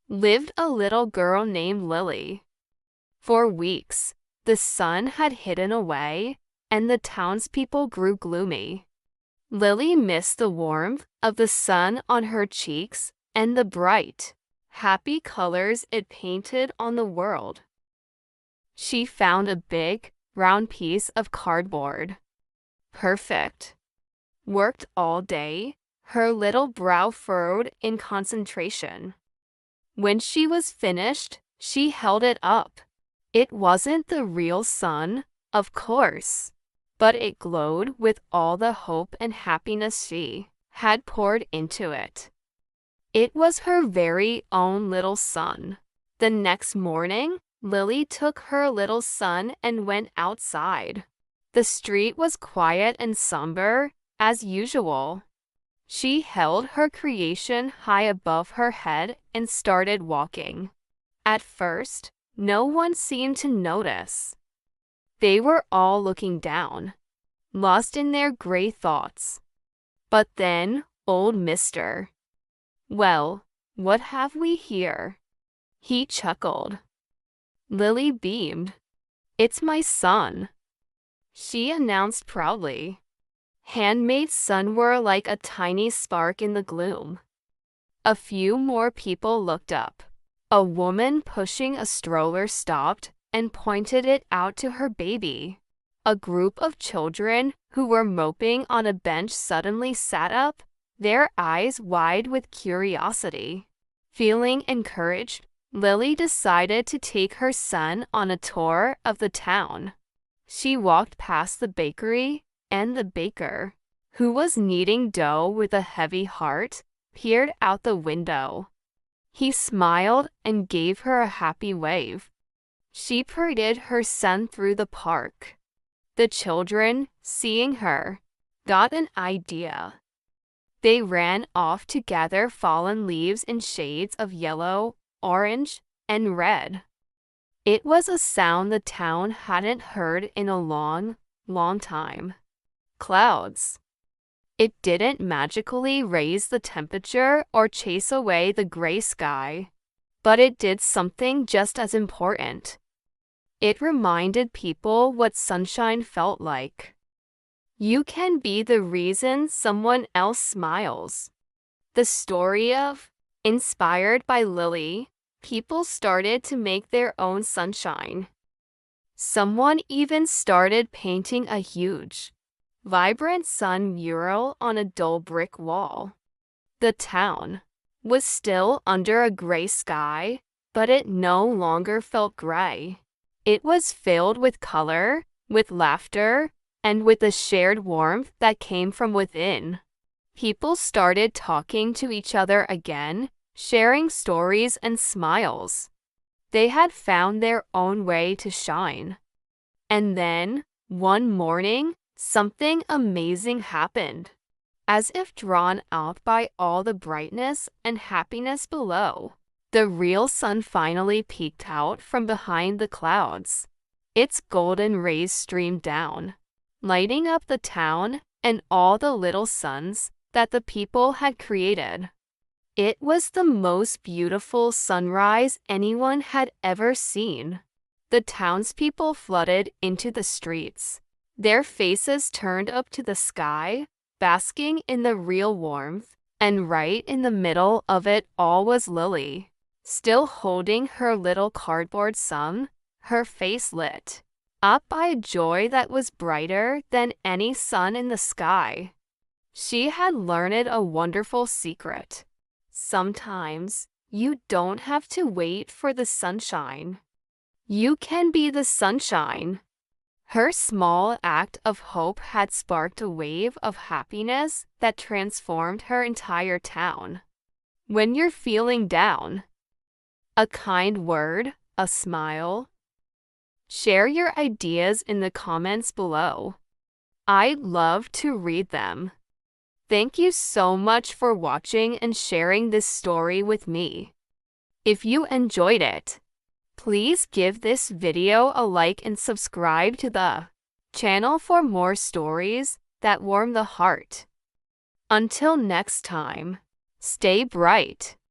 lived a little girl named Lily. For weeks, the sun had hidden away, and the townspeople grew gloomy. Lily missed the warmth of the sun on her cheeks and the bright, happy colors it painted on the world. She found a big, round piece of cardboard. Perfect. Worked all day, her little brow furrowed in concentration. When she was finished, she held it up. It wasn't the real sun, of course, but it glowed with all the hope and happiness she had poured into it. It was her very own little sun. The next morning, Lily took her little sun and went outside. The street was quiet and somber, as usual. She held her creation high above her head and started walking. At first, no one seemed to notice. They were all looking down, lost in their gray thoughts. But then, old Mister, "Well, what have we here?" He chuckled. Lily beamed. "It's my son," she announced proudly. Handmade sun were like a tiny spark in the gloom. A few more people looked up. A woman pushing a stroller stopped and pointed it out to her baby. A group of children who were moping on a bench suddenly sat up, their eyes wide with curiosity. Feeling encouraged, Lily decided to take her son on a tour of the town. She walked past the bakery, and the baker, who was kneading dough with a heavy heart, peered out the window. He smiled and gave her a happy wave. She paraded her son through the park. The children, seeing her, got an idea. They ran off to gather fallen leaves in shades of yellow, orange, and red. It was a sound the town hadn't heard in a long, long time. Clouds. It didn't magically raise the temperature or chase away the gray sky, but it did something just as important. It reminded people what sunshine felt like. You can be the reason someone else smiles. The story of, inspired by Lily, people started to make their own sunshine. Someone even started painting a huge, vibrant sun mural on a dull brick wall. The town was still under a gray sky, but it no longer felt gray. It was filled with color, with laughter, and with a shared warmth that came from within. People started talking to each other again, sharing stories and smiles. They had found their own way to shine. And then, one morning, something amazing happened. As if drawn out by all the brightness and happiness below, the real sun finally peeked out from behind the clouds. Its golden rays streamed down, lighting up the town and all the little suns that the people had created. It was the most beautiful sunrise anyone had ever seen. The townspeople flooded into the streets, their faces turned up to the sky, basking in the real warmth, and right in the middle of it all was Lily, still holding her little cardboard sun, her face lit up by a joy that was brighter than any sun in the sky. She had learned a wonderful secret. Sometimes, you don't have to wait for the sunshine. You can be the sunshine. Her small act of hope had sparked a wave of happiness that transformed her entire town. When you're feeling down, a kind word, a smile. Share your ideas in the comments below. I'd love to read them. Thank you so much for watching and sharing this story with me. If you enjoyed it, please give this video a like and subscribe to the channel for more stories that warm the heart. Until next time, stay bright.